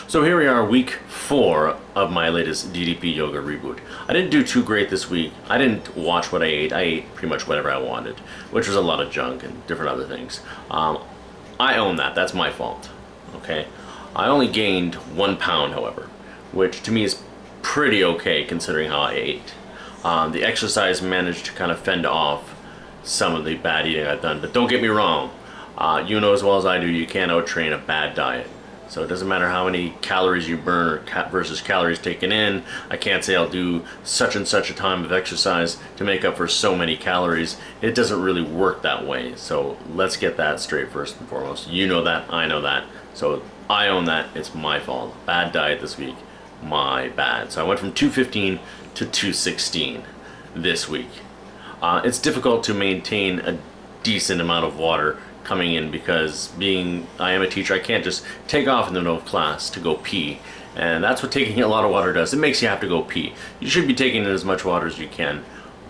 So here we are, week 4 of my latest DDP yoga reboot. I didn't do too great this week. I didn't watch what I ate. I ate pretty much whatever I wanted, which was a lot of junk and different other things. I own that. That's my fault. Okay. I only gained 1 pound, however, which to me is pretty okay considering how I ate. The exercise managed to kind of fend off some of the bad eating I've done, but don't get me wrong. You know as well as I do, you can't out-train a bad diet. So it doesn't matter how many calories you burn versus calories taken in. I can't say I'll do such and such a time of exercise to make up for so many calories. It doesn't really work that way. So let's get that straight first and foremost. You know that, I know that. So I own that. It's my fault. Bad diet this week. My bad. So I went from 215 to 216 this week. It's difficult to maintain a decent amount of water coming in because I am a teacher, I can't just take off in the middle of class to go pee, and that's what taking a lot of water does. It makes you have to go pee. You should be taking in as much water as you can,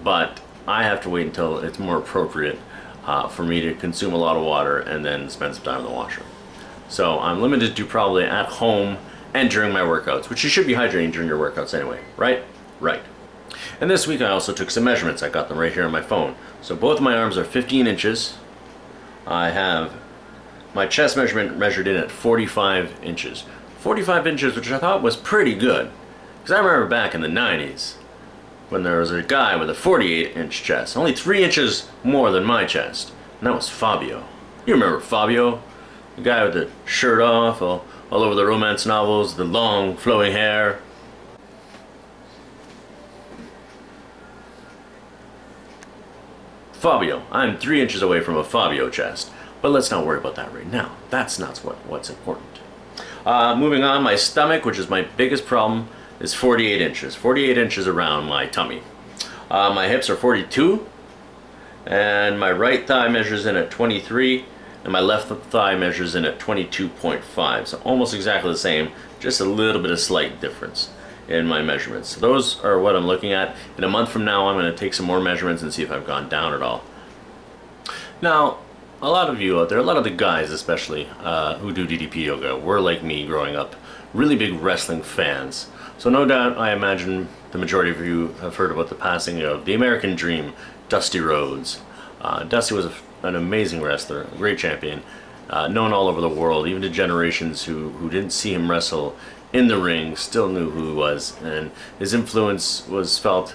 but I have to wait until it's more appropriate for me to consume a lot of water and then spend some time in the washroom. So I'm limited to probably at home and during my workouts, which you should be hydrating during your workouts anyway, right? Right. And this week I also took some measurements. I got them right here on my phone. So both my arms are 15 inches. I have my chest measurement measured in at 45 inches. 45 inches, which I thought was pretty good. Because I remember back in the 90s when there was a guy with a 48-inch chest, only 3 inches more than my chest. And that was Fabio. You remember Fabio? The guy with the shirt off, all over the romance novels, the long flowing hair. Fabio. I'm 3 inches away from a Fabio chest, but let's not worry about that right now. That's not what's important. Moving on, my stomach, which is my biggest problem, is 48 inches. 48 inches around my tummy. My hips are 42, and my right thigh measures in at 23, and my left thigh measures in at 22.5. So almost exactly the same, just a little bit of slight difference in my measurements. So those are what I'm looking at. In a month from now, I'm going to take some more measurements and see if I've gone down at all. Now, a lot of you out there, a lot of the guys especially, who do DDP yoga, were like me growing up, really big wrestling fans. So no doubt, I imagine the majority of you have heard about the passing of the American Dream, Dusty Rhodes. Dusty was an amazing wrestler, a great champion, known all over the world, even to generations who didn't see him wrestle in the ring still knew who he was, and his influence was felt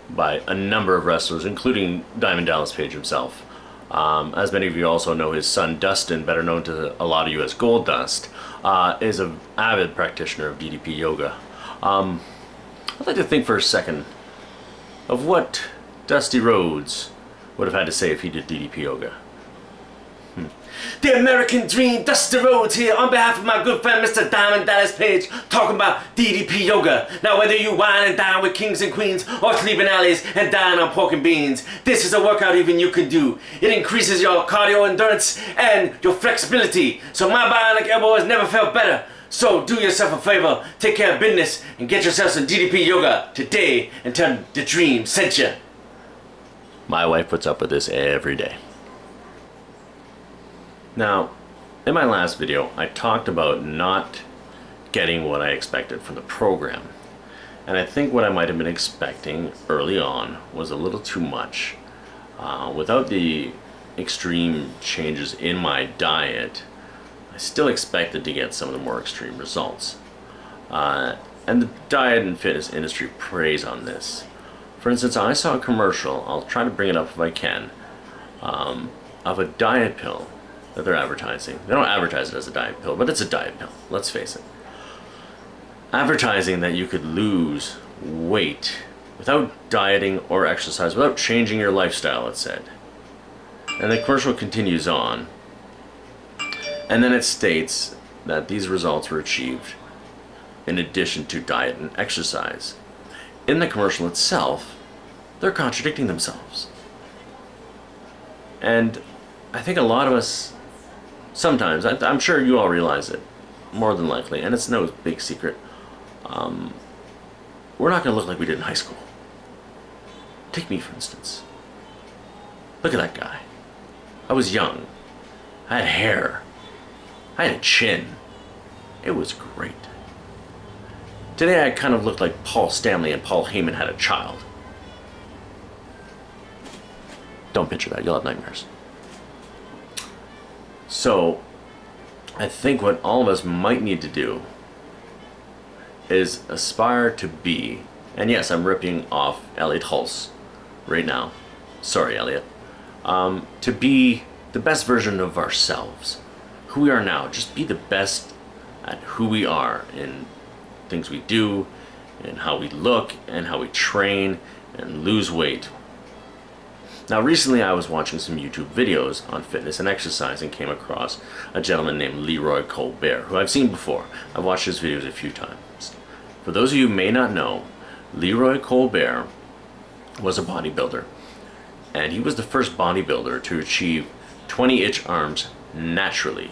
by a number of wrestlers, including Diamond Dallas Page himself. As many of you also know, his son Dustin, better known to a lot of you as Gold Dust, is an avid practitioner of DDP yoga. I'd like to think for a second of what Dusty Rhodes would have had to say if he did DDP yoga. The American Dream, Dusty Rhodes here on behalf of my good friend Mr. Diamond Dallas Page, talking about DDP yoga. Now whether you wine and dine with kings and queens or sleep in alleys and dine on pork and beans, this is a workout even you can do. It increases your cardio endurance and your flexibility, so my bionic elbow has never felt better. So do yourself a favor, take care of business, and get yourself some DDP yoga today and tell the dream sent you. My wife puts up with this every day. Now, in my last video, I talked about not getting what I expected from the program. And I think what I might have been expecting early on was a little too much. Without the extreme changes in my diet, I still expected to get some of the more extreme results. And the diet and fitness industry preys on this. For instance, I saw a commercial, I'll try to bring it up if I can, of a diet pill that they're advertising. They don't advertise it as a diet pill, but it's a diet pill, let's face it. Advertising that you could lose weight without dieting or exercise, without changing your lifestyle, it said. And the commercial continues on. And then it states that these results were achieved in addition to diet and exercise. In the commercial itself, they're contradicting themselves. And I think a lot of us, sometimes, I'm sure you all realize it, more than likely, and it's no big secret, we're not going to look like we did in high school. Take me, for instance. Look at that guy. I was young. I had hair. I had a chin. It was great. Today I kind of looked like Paul Stanley and Paul Heyman had a child. Don't picture that, you'll have nightmares. So, I think what all of us might need to do is aspire to be, and yes, I'm ripping off Elliot Hulse right now. Sorry, Elliot. To be the best version of ourselves. Who we are now. Just be the best at who we are in things we do, and how we look, and how we train, and lose weight. Now recently I was watching some YouTube videos on fitness and exercise and came across a gentleman named Leroy Colbert, who I've seen before. I've watched his videos a few times. For those of you who may not know, Leroy Colbert was a bodybuilder. And he was the first bodybuilder to achieve 20-inch arms naturally,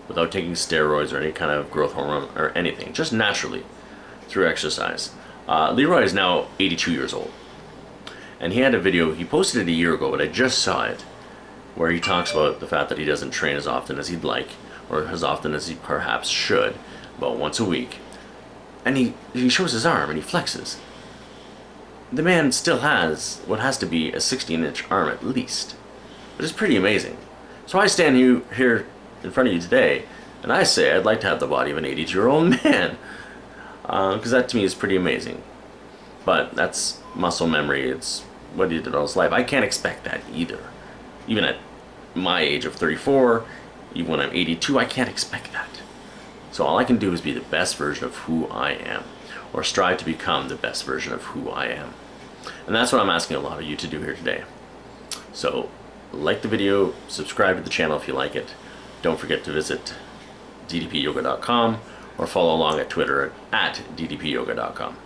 without taking steroids or any kind of growth hormone or anything, just naturally through exercise. Leroy is now 82 years old. And he had a video, he posted it a year ago, but I just saw it, where he talks about the fact that he doesn't train as often as he'd like, or as often as he perhaps should, about once a week. And he shows his arm and he flexes. The man still has what has to be a 16-inch arm at least. But it's pretty amazing. So I stand here in front of you today, and I say I'd like to have the body of an 82-year-old man. Because that to me is pretty amazing. But that's muscle memory, it's what he did all his life. I can't expect that either. Even at my age of 34, even when I'm 82, I can't expect that. So all I can do is be the best version of who I am, or strive to become the best version of who I am. And that's what I'm asking a lot of you to do here today. So like the video, subscribe to the channel if you like it. Don't forget to visit ddpyoga.com or follow along at Twitter at ddpyoga.com.